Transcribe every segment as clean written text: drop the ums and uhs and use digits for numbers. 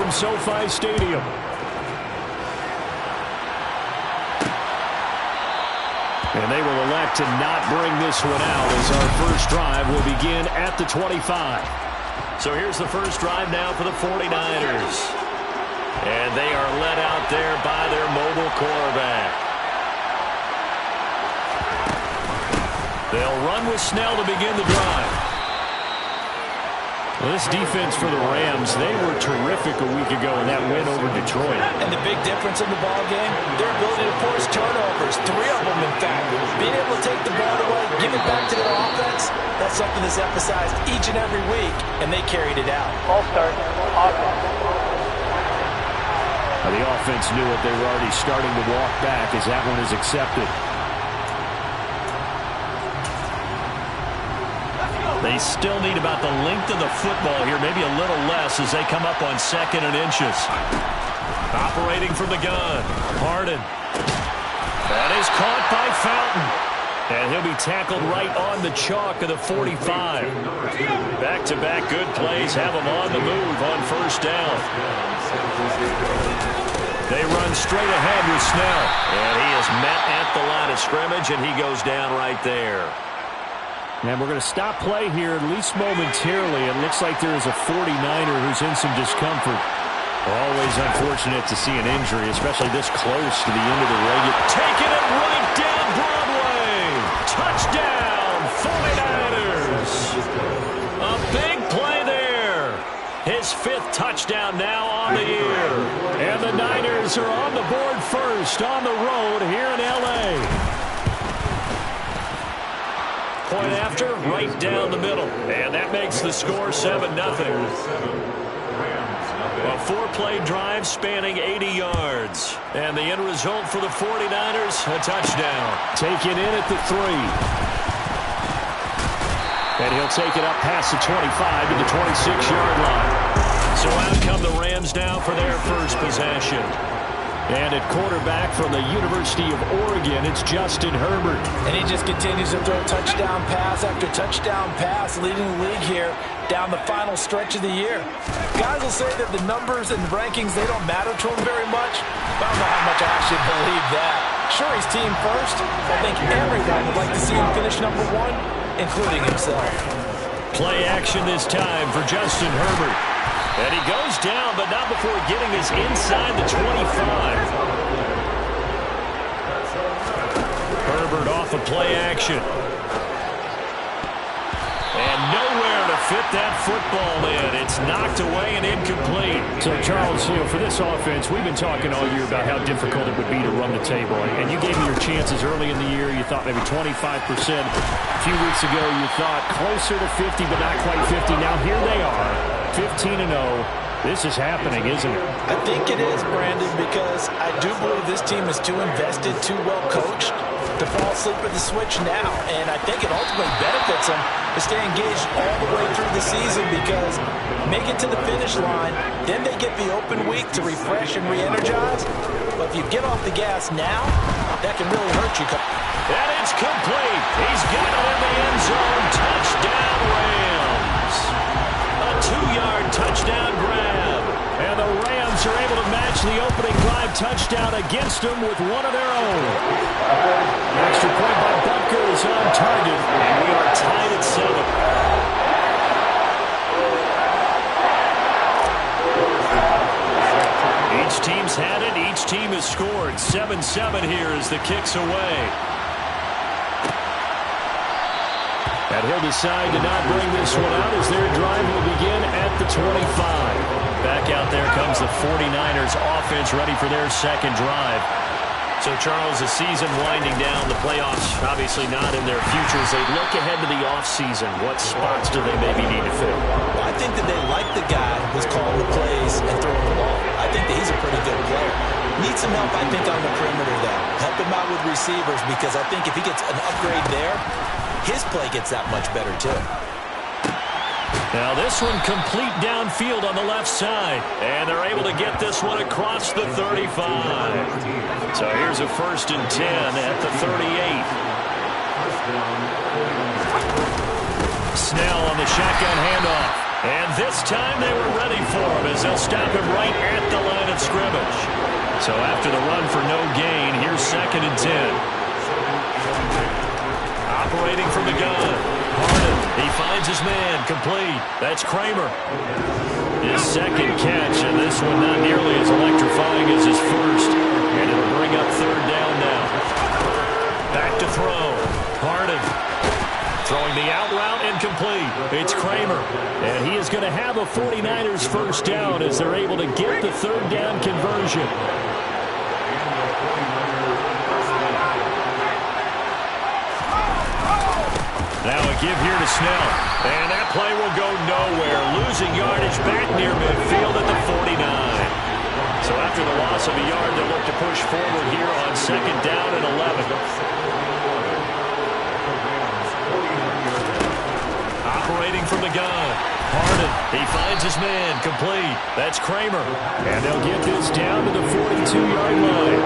from SoFi Stadium. And they will elect to not bring this one out as our first drive will begin at the 25. So here's the first drive now for the 49ers. And they are led out there by their mobile quarterback. They'll run with Snell to begin the drive. Well, this defense for the Rams, they were terrific a week ago in that win over Detroit. And the big difference in the ball game, their ability to force turnovers, 3 of them in fact. Being able to take the ball away, give it back to their offense, that's something that's emphasized each and every week, and they carried it out. Ball start, offense. The offense knew it. They were already starting to walk back as that one is accepted. They still need about the length of the football here, maybe a little less as they come up on 2nd and inches. Operating from the gun, Harden. That is caught by Fountain. And he'll be tackled right on the chalk of the 45. Back-to-back good plays have him on the move on first down. They run straight ahead with Snell. And he is met at the line of scrimmage, and he goes down right there. And we're going to stop play here, at least momentarily. It looks like there is a 49er who's in some discomfort. Always unfortunate to see an injury, especially this close to the end of the regular. Taking it right down Broadway. Touchdown, 49ers. A big play there. His 5th touchdown now on the year. And the Niners are on the board first on the road here in L.A. Point after, right down the middle. And that makes the score 7-0. A 4-play drive spanning 80 yards. And the end result for the 49ers, a touchdown. Taken in at the 3. And he'll take it up past the 25 to the 26-yard line. So out come the Rams now for their first possession. And at quarterback from the University of Oregon, it's Justin Herbert. And he just continues to throw touchdown pass after touchdown pass, leading the league here down the final stretch of the year. Guys will say that the numbers and rankings, they don't matter to him very much. I don't know how much I actually believe that. Sure, he's team first. I think everyone would like to see him finish number 1, including himself. Play action this time for Justin Herbert. And he goes down, but not before getting us inside the 25. Herbert off of play action. And nowhere to fit that football in. It's knocked away and incomplete. So, Charles, for this offense, we've been talking all year about how difficult it would be to run the table. And you gave me your chances early in the year. You thought maybe 25%. A few weeks ago, you thought closer to 50, but not quite 50. Now here they are, 15-0. This is happening, isn't it? I think it is, Brandon, because I do believe this team is too invested, too well coached to fall asleep at the switch now. And I think it ultimately benefits them to stay engaged all the way through the season because make it to the finish line, then they get the open week to refresh and re-energize. But if you get off the gas now, that can really hurt you. And it's complete. He's got it in the end zone. Touchdown, Rams. A 2-yard touchdown grab. And the Rams are able to match the opening drive touchdown against them with one of their own. Extra point by Butker is on target. And we are tied at 7. Each team's had it. Each team has scored. 7-7 here as the kick's away. And he'll decide to not bring this one out as their drive will begin at the 25. Back out there comes the 49ers offense ready for their second drive. So, Charles, the season winding down, the playoffs obviously not in their futures. They look ahead to the offseason. What spots do they maybe need to fill? Well, I think that they like the guy who's calling the plays and throwing the ball. I think that he's a pretty good player. Needs some help, I think, on the perimeter, though. Help him out with receivers because I think if he gets an upgrade there, his play gets that much better, too. Now this one complete downfield on the left side. And they're able to get this one across the 35. So here's a 1st and 10 at the 38. Snell on the shotgun handoff. And this time they were ready for him as they'll stop him right at the line of scrimmage. So after the run for no gain, here's 2nd and 10. Operating from the gun. Harden, he finds his man, complete. That's Kramer. His 2nd catch, and this one not nearly as electrifying as his first. And it'll bring up 3rd down now. Back to throw. Harden. Throwing the out route, incomplete. It's Kramer. And he is going to have a 49ers first down as they're able to get the 3rd down conversion. Now a give here to Snell. And that play will go nowhere. Losing yardage back near midfield at the 49. So after the loss of a yard, they'll look to push forward here on 2nd down and 11. Operating from the gun. Harden, he finds his man, complete. That's Kramer. And they'll get this down to the 42-yard line.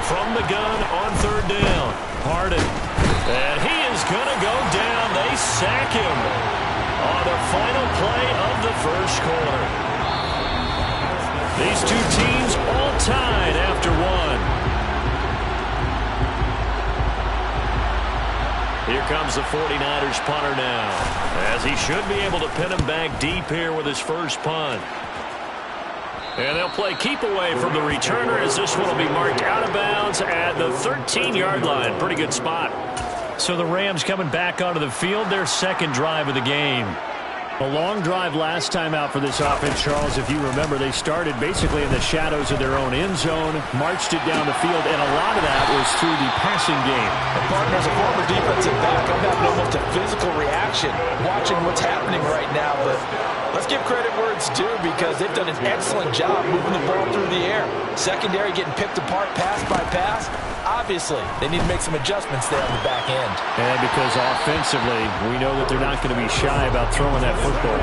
From the gun on 3rd down. Harden. And he is going to go down. They sack him on the final play of the first quarter. These two teams all tied after one. Here comes the 49ers punter now, as he should be able to pin him back deep here with his first punt. And they'll play keep away from the returner as this one will be marked out of bounds at the 13-yard line. Pretty good spot. So the Rams coming back onto the field, their 2nd drive of the game. A long drive last time out for this offense, Charles. If you remember, they started basically in the shadows of their own end zone, marched it down the field, and a lot of that was through the passing game. And partner, as a former defensive back, I'm having almost a physical reaction watching what's happening right now. But let's give credit where it's due because they've done an excellent job moving the ball through the air. Secondary getting picked apart pass by pass. Obviously, they need to make some adjustments there on the back end. And because offensively, we know that they're not going to be shy about throwing that football.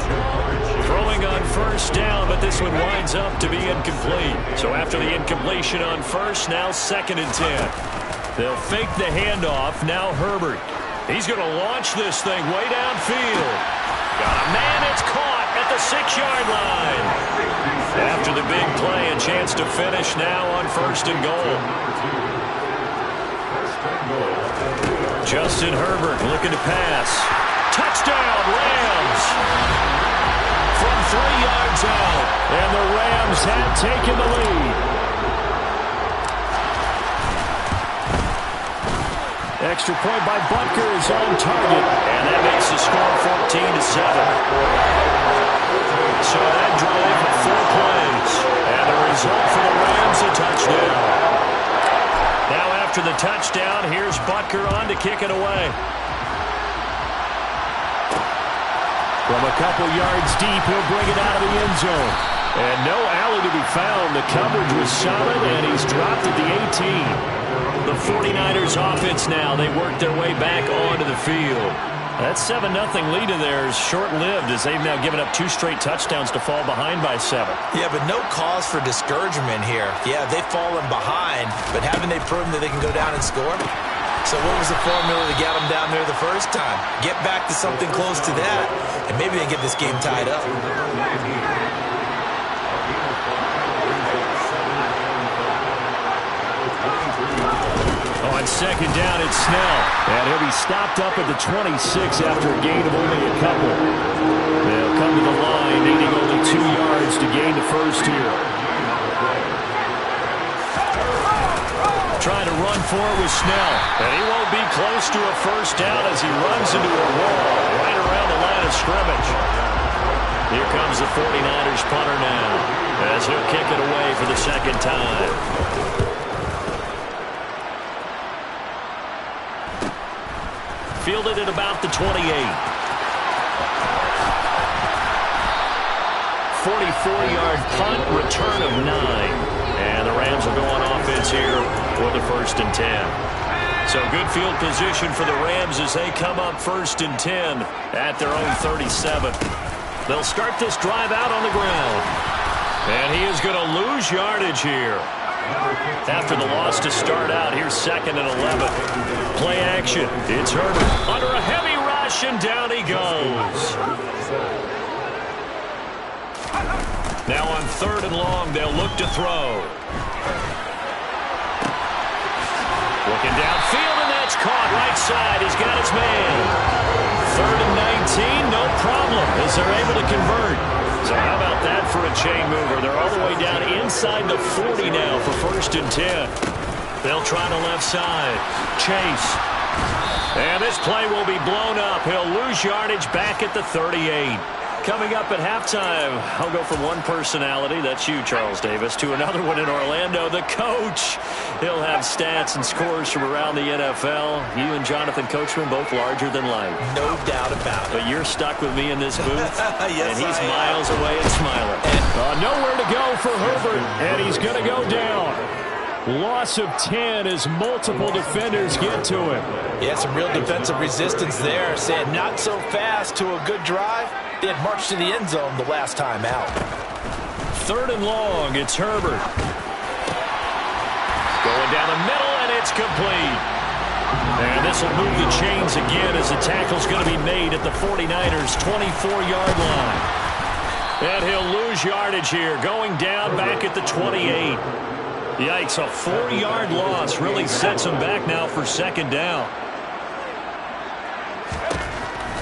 Throwing on 1st down, but this one winds up to be incomplete. So after the incompletion on 1st, now 2nd and 10. They'll fake the handoff. Now Herbert. He's going to launch this thing way downfield. Got a man, it's caught at the 6-yard line. After the big play, a chance to finish now on 1st and goal. Justin Herbert looking to pass. Touchdown, Rams! From 3 yards out, and the Rams have taken the lead. Extra point by Butker is on target, and that makes the score 14-7. So that drive, 4 plays, and the result for the Rams, a touchdown. Now after the touchdown, here's Butker on to kick it away. From a couple yards deep, he'll bring it out of the end zone. And no alley to be found. The coverage was solid, and he's dropped at the 18. The 49ers offense now, they work their way back onto the field. That 7-0 lead of theirs short-lived as they've now given up 2 straight touchdowns to fall behind by 7. Yeah, but no cause for discouragement here. Yeah, they've fallen behind, but haven't they proven that they can go down and score? So what was the formula to get them down there the first time? Get back to something close to that, and maybe they get this game tied up. On 2nd down, it's Snell. And he'll be stopped up at the 26 after a gain of only a couple. They'll come to the line, needing only 2 yards to gain the first here. Trying to run for it with Snell. And he won't be close to a first down as he runs into a wall right around the line of scrimmage. Here comes the 49ers punter now as he'll kick it away for the 2nd time. Fielded at about the 28. 44-yard punt, return of 9. And the Rams will go on offense here for the 1st and 10. So good field position for the Rams as they come up 1st and 10 at their own 37. They'll start this drive out on the ground. And he is going to lose yardage here. After the loss to start out, here's 2nd and 11. Play action. It's Herbert under a heavy rush, and down he goes. Now on 3rd and long, they'll look to throw. Looking downfield, and that's caught right side. He's got his man. 3rd and 19, no problem, as they're able to convert. So how about that for a chain mover? They're all the way down inside the 40 now for 1st and 10. They'll try the left side. Chase. And this play will be blown up. He'll lose yardage back at the 38. Coming up at halftime, I'll go from one personality, that's you, Charles Davis, to another one in Orlando, the coach. He'll have stats and scores from around the NFL. You and Jonathan Coachman, both larger than life. No doubt about it. But you're stuck with me in this booth, yes, and he's miles away and smiling. Nowhere to go for Herbert, and he's going to go down. Loss of 10 as multiple defenders get to him. Yeah, some real defensive resistance there. Saying not so fast to a good drive. They had marched to the end zone the last time out. 3rd and long, it's Herbert. Going down the middle, and it's complete. And this will move the chains again as the tackle's going to be made at the 49ers' 24-yard line. And he'll lose yardage here, going down back at the 28. Yikes, a 4-yard loss really sets him back now for 2nd down.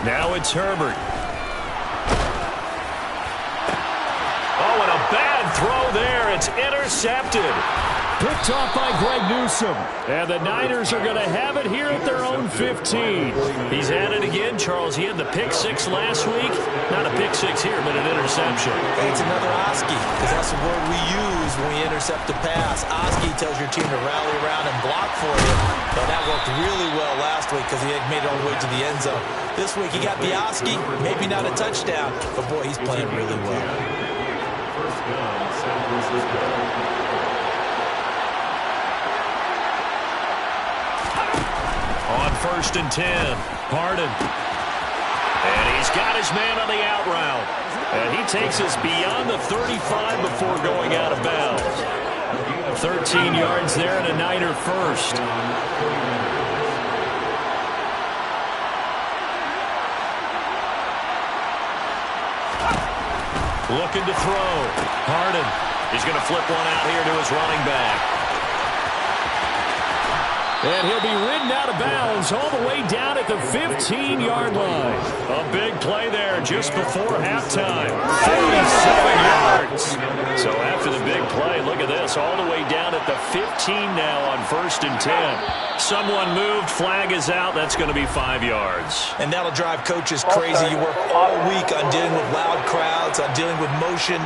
Now it's Herbert. Oh, and a bad throw there. It's intercepted. Picked off by Greg Newsome. And the Niners are going to have it here at their own 15. He's at it again, Charles. He had the pick 6 last week. Not a pick 6 here, but an interception. Hey, it's another Oski, because that's the word we use when we intercept a pass. Oski tells your team to rally around and block for you. But that worked really well last week because he had made it all the way to the end zone. This week he got the Oski, maybe not a touchdown, but boy, he's playing really well. On 1st and 10, Harden. And he's got his man on the out route. And he takes us beyond the 35 before going out of bounds. 13 yards there and a Niner first. Looking to throw. Harden. He's going to flip one out here to his running back. And he'll be ridden out of bounds all the way down at the 15-yard line. A big play there just before halftime. 47 yards. So after the big play, look at this, all the way down at the 15 now on 1st and 10. Someone moved, flag is out, that's going to be 5 yards. And that'll drive coaches crazy. You work all week on dealing with loud crowds, on dealing with motion,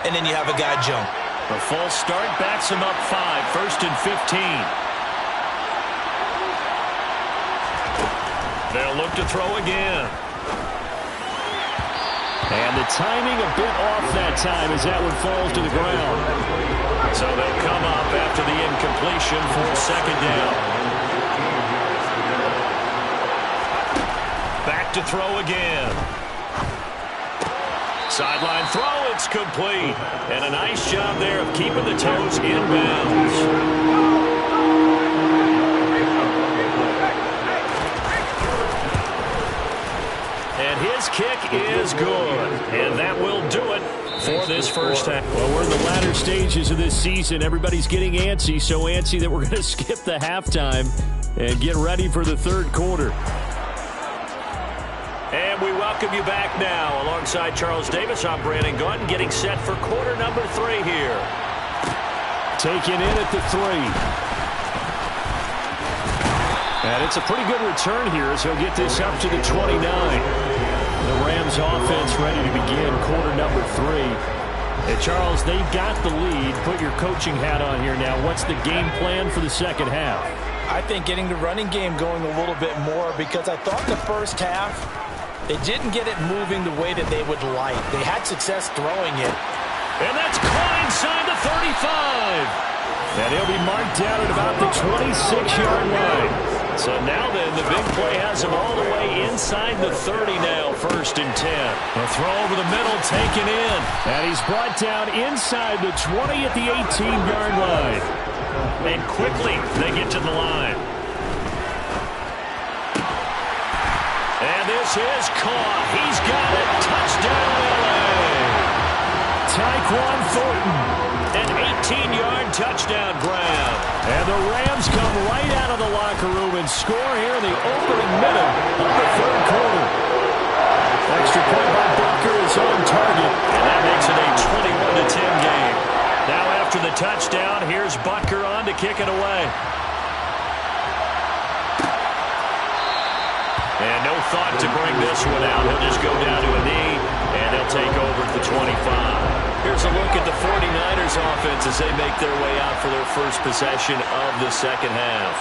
and then you have a guy jump. A false start backs him up 5, 1st and 15. They'll look to throw again. And the timing a bit off that time as that one falls to the ground. So they'll come up after the incompletion for 2nd down. Back to throw again. Sideline throw, it's complete. And a nice job there of keeping the toes in bounds. And his kick is good. And that will do it for this first half. Well, we're in the latter stages of this season. Everybody's getting antsy, so antsy that we're going to skip the halftime and get ready for the 3rd quarter. And we welcome you back now. Alongside Charles Davis, I'm Brandon Gunn, getting set for quarter number 3 here. Taken in at the 3. And it's a pretty good return here as he'll get this up to the 29. The Rams offense ready to begin quarter number 3. And Charles, they've got the lead. Put your coaching hat on here now. What's the game plan for the 2nd half? I think getting the running game going a little bit more, because I thought the first half they didn't get it moving the way that they would like. They had success throwing it. And that's caught inside the 35. And he'll be marked down at about the 26-yard line. So now then, the big play has him all the way inside the 30 now, 1st and 10. A throw over the middle, taken in. And he's brought down inside the 20 at the 18-yard line. quickly they get to the line. And this is caught. He's got it. Touchdown, LA. Tyquan Thornton, an 18-yard touchdown grab. And the Rams come right out of the locker room and score here in the opening minute of the third quarter. Extra point by Butker is on target, and that makes it a 21-10 game. Now after the touchdown, here's Butker on to kick it away. And no thought to bring this one out. He'll just go down to a knee, and they'll take over at the 25. Here's a look at the 49ers offense as they make their way out for their first possession of the second half.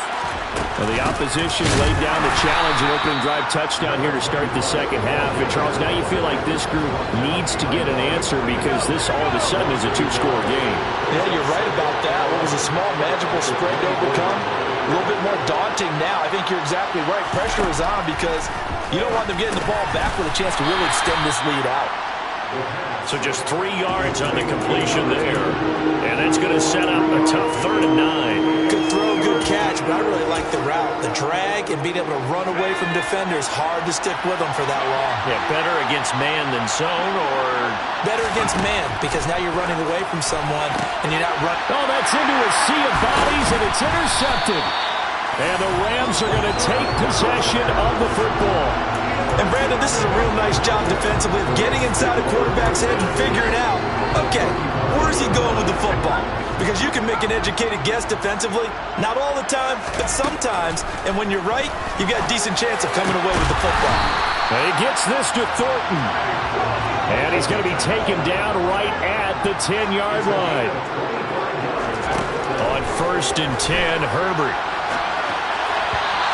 Well, the opposition laid down the challenge, an opening drive touchdown here to start the second half. And, Charles, now you feel like this group needs to get an answer because this all of a sudden is a two-score game. Yeah, you're right about that. What was a small, magical spread to overcome? A little bit more daunting now. I think you're exactly right. Pressure is on because you don't want them getting the ball back with a chance to really extend this lead out. So just 3 yards on the completion there. And that's going to set up a tough 3rd and 9. Good throw, good catch, but I really like the route. The drag and being able to run away from defenders, hard to stick with them for that long. Yeah, better against man than zone, or better against man because now you're running away from someone and you're not running. Oh, that's into a sea of bodies, and it's intercepted. And the Rams are going to take possession of the football. And, Brandon, this is a real nice job defensively of getting inside a quarterback's head and figuring out, okay, where is he going with the football? Because you can make an educated guess defensively. Not all the time, but sometimes. And when you're right, you've got a decent chance of coming away with the football. He gets this to Thornton. And he's going to be taken down right at the 10-yard line. On 1st and 10, Herbert.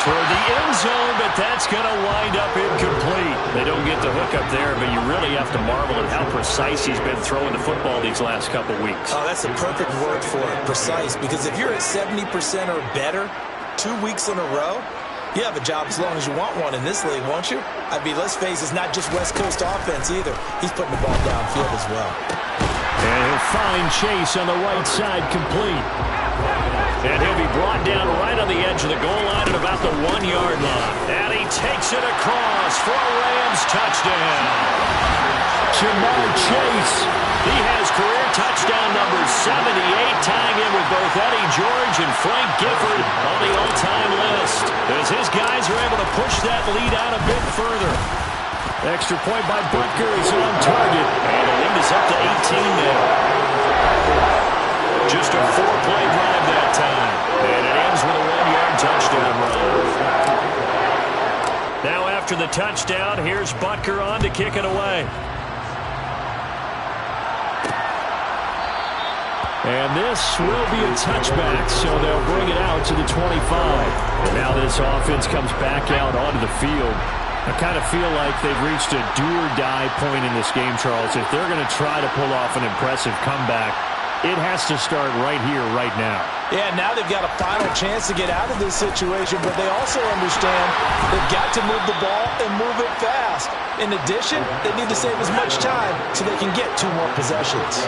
Toward the end zone, but that's going to wind up incomplete. They don't get the hook up there, but you really have to marvel at how precise he's been throwing the football these last couple weeks. Oh, that's the perfect word for it, precise, because if you're at 70% or better 2 weeks in a row, you have a job as long as you want one in this league, won't you? I mean, let's face it, it's not just West Coast offense either. He's putting the ball downfield as well. And he'll find Chase on the right side complete. And he'll be brought down right on the edge of the goal line at about the 1-yard line. And he takes it across for a Rams touchdown. Ja'Marr Chase. He has career touchdown number 78, tying in with both Eddie George and Frank Gifford on the all-time list. As his guys are able to push that lead out a bit further. Extra point by Butker is on target. And the lead is up to 18 now. Just a 4-play drive that time. And it ends with a 1-yard touchdown run. Now after the touchdown, here's Butker on to kick it away. And this will be a touchback, so they'll bring it out to the 25. And now this offense comes back out onto the field. I kind of feel like they've reached a do-or-die point in this game, Charles. If they're going to try to pull off an impressive comeback, it has to start right here, right now. Yeah, now they've got a final chance to get out of this situation, but they also understand they've got to move the ball and move it fast. In addition, they need to save as much time so they can get 2 more possessions.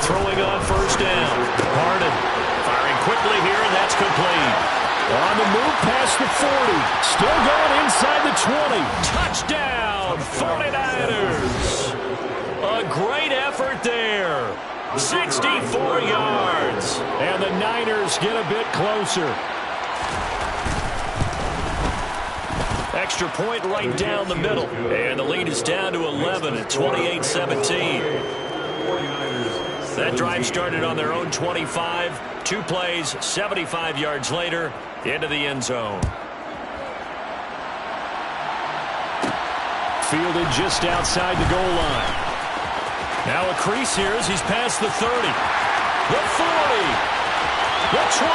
Throwing on 1st down. Harden firing quickly here, and that's complete. On the move past the 40. Still going inside the 20. Touchdown, 49ers. A great effort there. 64 yards. And the Niners get a bit closer. Extra point right down the middle. And the lead is down to 11 at 28-17. That drive started on their own 25. 2 plays, 75 yards later, into the end zone. Fielded just outside the goal line. Now a crease here as he's past the 30. The 40. The 20.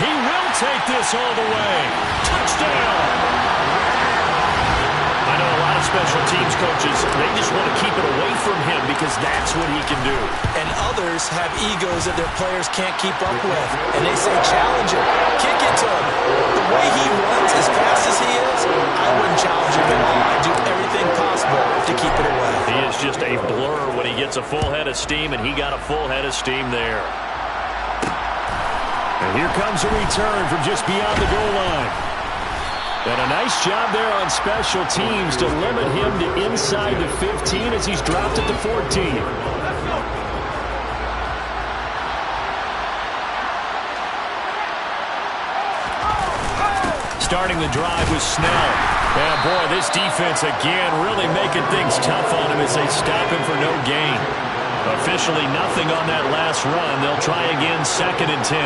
He will take this all the way. Touchdown. I know a lot of special teams coaches, they just want to keep it away from him because that's what he can do. And others have egos that their players can't keep up with. And they say, challenge him, kick it to him. The way he runs as fast as he is, I wouldn't challenge him at all. I'd do everything possible to keep it away. He is just a blur when he gets a full head of steam, and he got a full head of steam there. And here comes a return from just beyond the goal line. And a nice job there on special teams to limit him to inside the 15 as he's dropped at the 14. Starting the drive with Snell. And boy, this defense again really making things tough on him as they stop him for no gain. Officially nothing on that last run. They'll try again, 2nd and 10.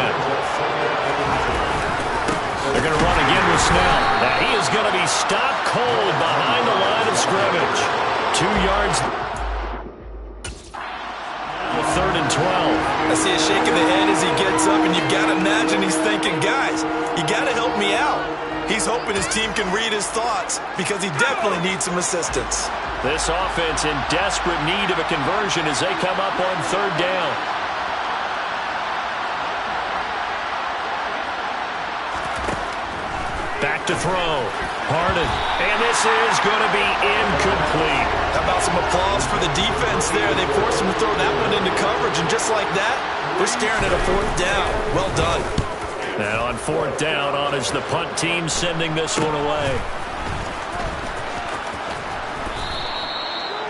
They're going to run again with Snell. Now he is going to be stopped cold behind the line of scrimmage. 2 yards. 3rd and 12. I see a shake of the head as he gets up, and you've got to imagine he's thinking, guys, you got to help me out. He's hoping his team can read his thoughts because he definitely needs some assistance. This offense in desperate need of a conversion as they come up on 3rd down. Back to throw. Harden. And this is going to be incomplete. How about some applause for the defense there? They forced him to throw that one into coverage, and just like that, they're staring at a 4th down. Well done. And on 4th down, on is the punt team sending this one away.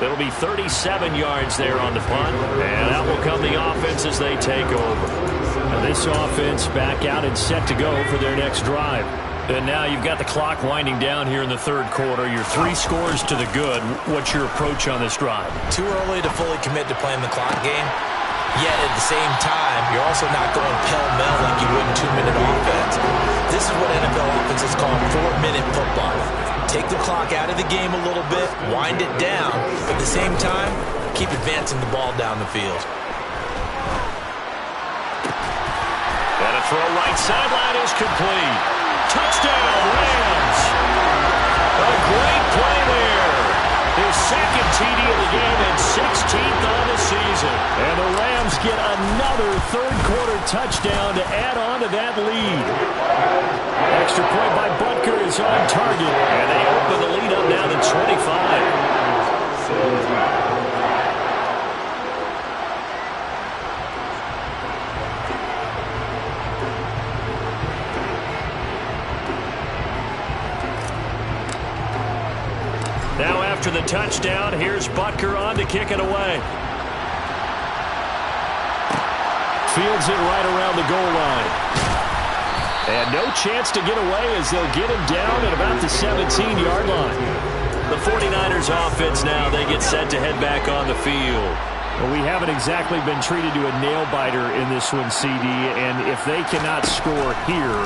It'll be 37 yards there on the punt, and out will come the offense as they take over. Now this offense back out and set to go for their next drive. And now you've got the clock winding down here in the 3rd quarter. You're 3 scores to the good. What's your approach on this drive? Too early to fully commit to playing the clock game. Yet at the same time, you're also not going pell-mell like you would in 2-minute offense. This is what NFL offenses call 4-minute football. Take the clock out of the game a little bit, wind it down, but at the same time, keep advancing the ball down the field. And a throw right sideline is complete. Touchdown, Rams. A great play there. His 2nd TD of the game and 16th on the season. And the Rams get another 3rd quarter touchdown to add on to that lead. Extra point by Butker is on target. And they open the lead up now to 25. Now after the touchdown, here's Butker on to kick it away. Fields it right around the goal line. And no chance to get away as they'll get him down at about the 17-yard line. The 49ers offense now, they get set to head back on the field. Well, we haven't exactly been treated to a nail-biter in this one, CD, and if they cannot score here,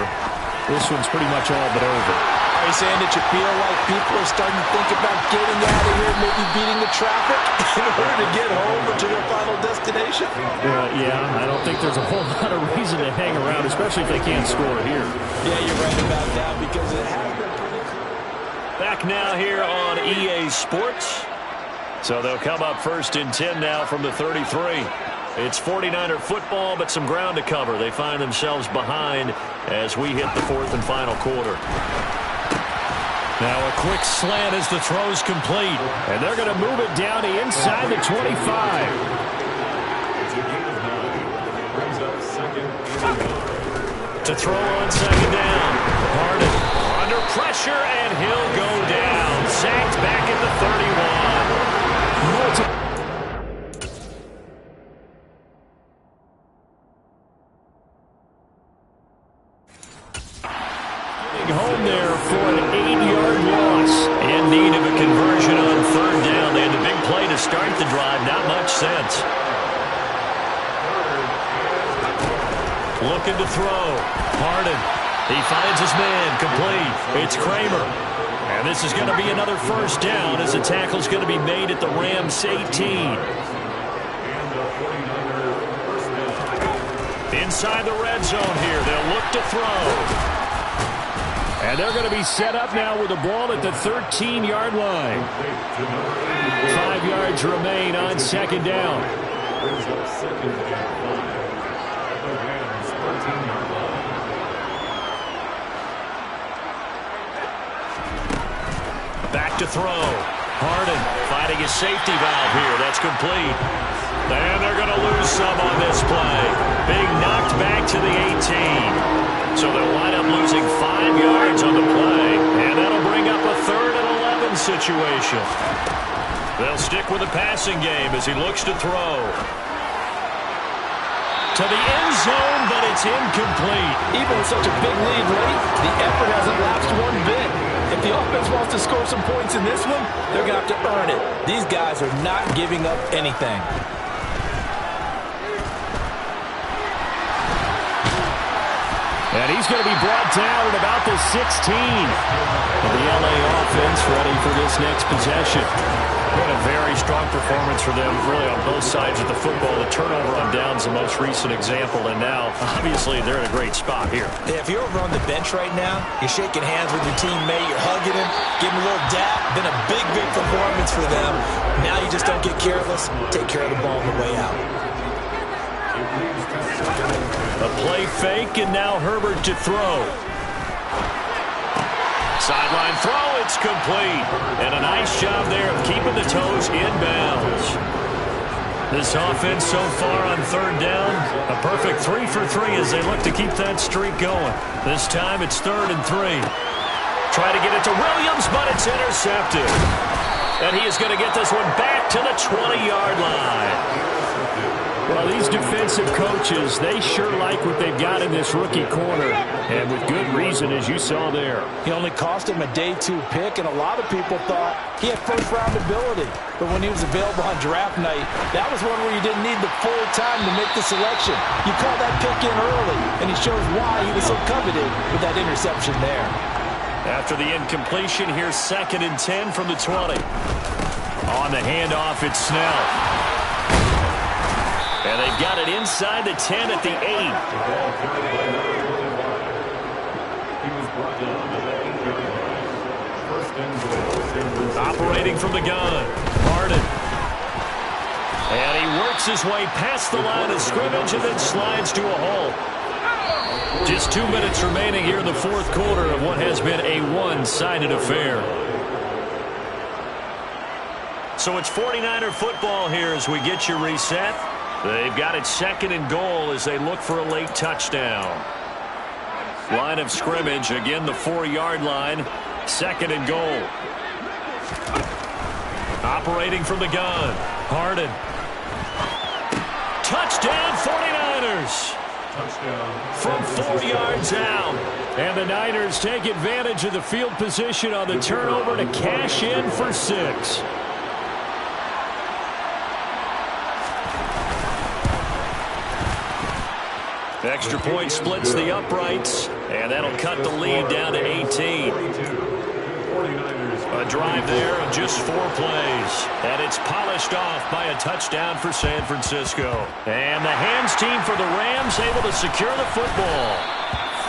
this one's pretty much all but over. Are you saying that you feel like people are starting to think about getting out of here, maybe beating the traffic in order to get home or to their final destination? Yeah, I don't think there's a whole lot of reason to hang around, especially if they can't score here. Yeah, you're right about that because it has been pretty clear. Back now here on EA Sports. So they'll come up 1st and 10 now from the 33. It's 49er football, but some ground to cover. They find themselves behind as we hit the 4th and final quarter. Now a quick slant as the throw's complete. And they're going to move it down to inside the 25. To throw on 2nd down. Harden under pressure, and he'll go down. Sacked back at the 31. Home there for an 8-yard loss. In need of a conversion on 3rd down. They had the big play to start the drive. Not much sense. Looking to throw. Harden. He finds his man. Complete. It's Kramer. And this is going to be another 1st down as the tackle's going to be made at the Rams 18. Inside the red zone here. They'll look to throw. And they're going to be set up now with the ball at the 13-yard line. 5 yards remain on second down. Back to throw. Harden finding his safety valve here. That's complete. And they're going to lose some on this play. Being knocked back to the 18. So they'll wind up losing 5 yards on the play. And that'll bring up a 3rd and 11 situation. They'll stick with the passing game as he looks to throw. To the end zone, but it's incomplete. Even with such a big lead late, the effort hasn't lapsed one bit. If the offense wants to score some points in this one, they're going to have to earn it. These guys are not giving up anything. And he's going to be brought down at about the 16. And the LA offense ready for this next possession. What a very strong performance for them, really, on both sides of the football. The turnover on downs, the most recent example, and now, obviously, they're in a great spot here. Yeah, if you're over on the bench right now, you're shaking hands with your teammate, you're hugging him, giving him a little dap. Been a big, big performance for them. Now you just don't get careless. Take care of the ball on the way out. A play fake, and now Herbert to throw. Sideline throw, it's complete. And a nice job there of keeping the toes inbounds. This offense so far on 3rd down, a perfect 3 for 3 as they look to keep that streak going. This time it's 3rd and 3. Try to get it to Williams, but it's intercepted. And he is going to get this one back to the 20-yard line. Well, these defensive coaches, they sure like what they've got in this rookie corner. And with good reason, as you saw there. He only cost him a day 2 pick, and a lot of people thought he had first-round ability. But when he was available on draft night, that was one where you didn't need the full time to make the selection. You call that pick in early, and he shows why he was so coveted with that interception there. After the incompletion, here's 2nd and 10 from the 20. On the handoff, it's Snell. And they've got it inside the 10 at the 8. Operating from the gun, Harden. And he works his way past the line of scrimmage and then slides to a halt. Just 2 minutes remaining here in the 4th quarter of what has been a one-sided affair. So it's 49er football here as we get you reset. They've got it 2nd and goal as they look for a late touchdown. Line of scrimmage, again the 4-yard line, 2nd and goal. Operating from the gun, Harden. Touchdown 49ers! From 4 yards out. And the Niners take advantage of the field position on the turnover to cash in for 6. Extra point splits the uprights, and that'll cut the lead down to 18. A drive there of just 4 plays, and it's polished off by a touchdown for San Francisco. And the hands team for the Rams able to secure the football.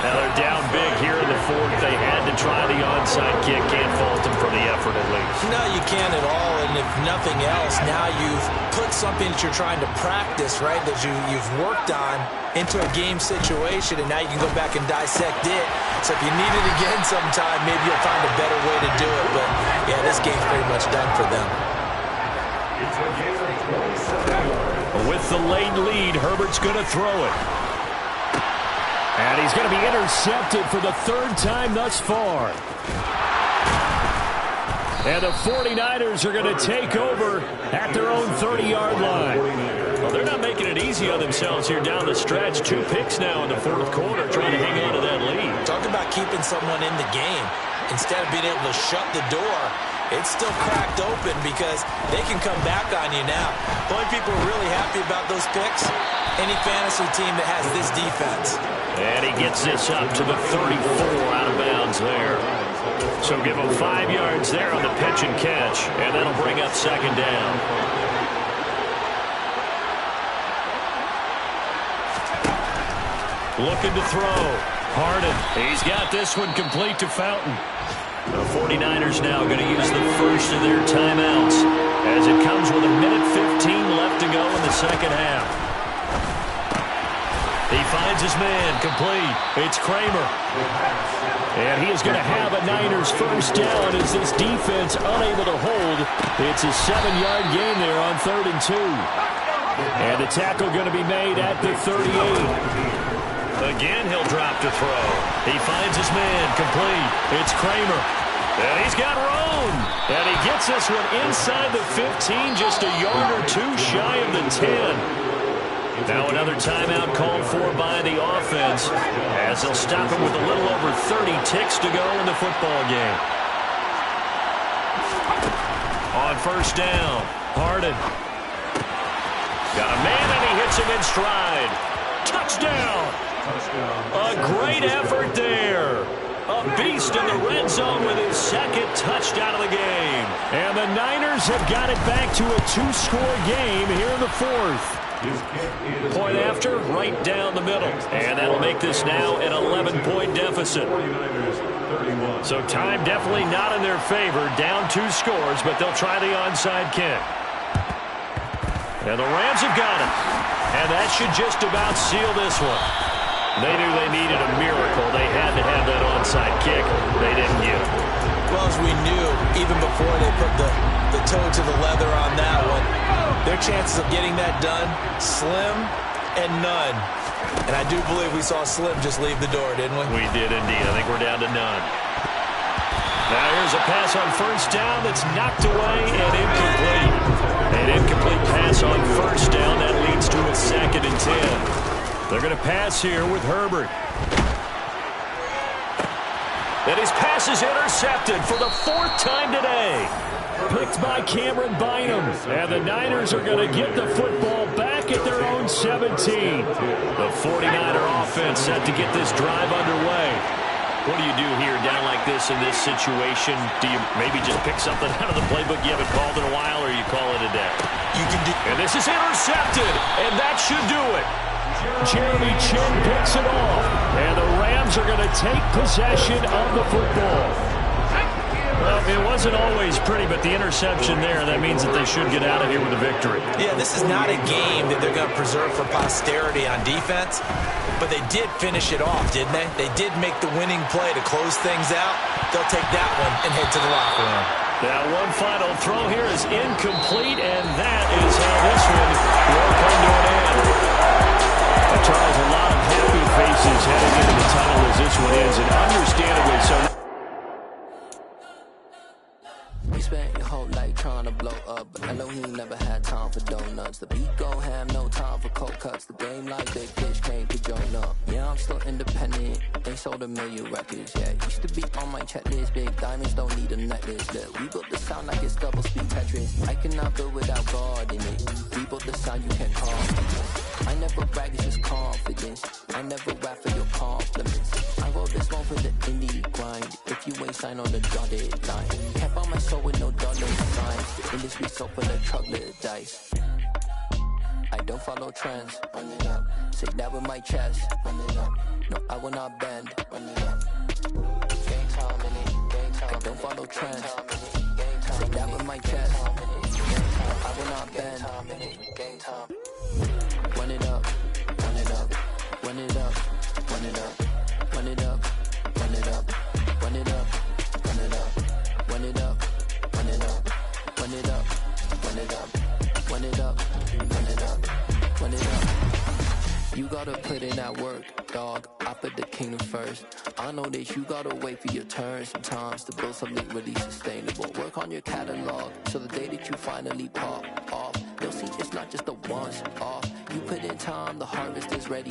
Now they're down big here in the 4th. They had to try the onside kick. Can't fault them for the effort at least. No, you can't at all. And if nothing else, now you've put something that you're trying to practice, right, that you've worked on into a game situation, and now you can go back and dissect it. So if you need it again sometime, maybe you'll find a better way to do it. But, yeah, this game's pretty much done for them. With the late lead, Herbert's going to throw it. And he's going to be intercepted for the 3rd time thus far. And the 49ers are going to take over at their own 30-yard line. Well, they're not making it easy on themselves here down the stretch. 2 picks now in the 4th quarter trying to hang on to that lead. Talk about keeping someone in the game. Instead of being able to shut the door, it's still cracked open because they can come back on you now. The only people really happy about those picks, any fantasy team that has this defense. And he gets this up to the 34 out of bounds there. So give him 5 yards there on the pitch and catch, and that'll bring up 2nd down. Looking to throw. Harden, he's got this one complete to Fountain. The 49ers now going to use the first of their timeouts as it comes with 1:15 left to go in the second half. He finds his man complete. It's Kramer. And he is going to have a Niners first down as this defense unable to hold. It's a 7-yard gain there on 3rd and 2. And the tackle going to be made at the 38. Again, he'll drop to throw. He finds his man complete. It's Kramer. And he's got Roan. And he gets this one inside the 15, just a yard or two shy of the 10. Now another timeout called for by the offense as they'll stop him with a little over 30 ticks to go in the football game. On first down, Harden. Got a man and he hits him in stride. Touchdown! A great effort there. A beast in the red zone with his second touchdown of the game. And the Niners have got it back to a 2-score game here in the 4th. Point after, right down the middle. And that'll make this now an 11-point deficit. So time definitely not in their favor. Down 2 scores, but they'll try the onside kick. And the Rams have got it. And that should just about seal this one. They knew they needed a miracle. They had to have that onside kick. They didn't get it. Well, as we knew, even before they put the toe to the leather on that one, their chances of getting that done, slim and none. And I do believe we saw Slim just leave the door, didn't we? We did indeed. I think we're down to none. Now here's a pass on first down that's knocked away and incomplete. An incomplete pass on first down. That leads to a 2nd and 10. They're going to pass here with Herbert. And his pass is intercepted for the 4th time today. Picked by Cameron Bynum. And the Niners are going to get the football back at their own 17. The 49er offense set to get this drive underway. What do you do here down like this in this situation? Do you maybe just pick something out of the playbook you haven't called in a while, or you call it a day? You can do. And this is intercepted, and that should do it. Jeremy Chinn picks it off, and the Rams are going to take possession of the football. Well, it wasn't always pretty, but the interception there, that means that they should get out of here with a victory. Yeah, this is not a game that they're going to preserve for posterity on defense, but they did finish it off, didn't they? They did make the winning play to close things out. They'll take that one and head to the locker room. Now, one final throw here is incomplete, and that is how this one will come to an end. Charles, a lot of happy faces heading into the tunnel as this one ends, and understandably so. You spent your whole life trying to blow up, but Elohim never had time for donuts. The beat gon' have no time for cold cuts. The game like big fish came to join up. Yeah, I'm still independent. They sold 1 million records. Yeah, used to be on my checklist. Big diamonds don't need a necklace. Look, we built the sound like it's double speed Tetris. I cannot build without God in it. We built the sound you can't call. I never brag, it's just confidence. I never rap for your compliments. I wrote this one for the indie grind. If you ain't signed on the dotted line, can't buy my soul with no dollar signs. The industry so full of troglodytes. I don't follow trends. Run it up. Say that with my chest. Run it up. No, I will not bend. Run it up. Game time in it. Game time. I don't follow trends. Say that with my chest. I will not bend. Game time. Run it up. Run it up. Run it up. Run it up. Run it up. Run it up. Run it up. Run it up. Run it up. Run it up. Run it up. Run it up. Run it up. Run it up. Run it up. You gotta put in that work, dog. I put the kingdom first. I know that you gotta wait for your turn sometimes to build something really sustainable. Work on your catalog so the day that you finally pop off, you'll see it's not just a once off. You put in time, the harvest is ready.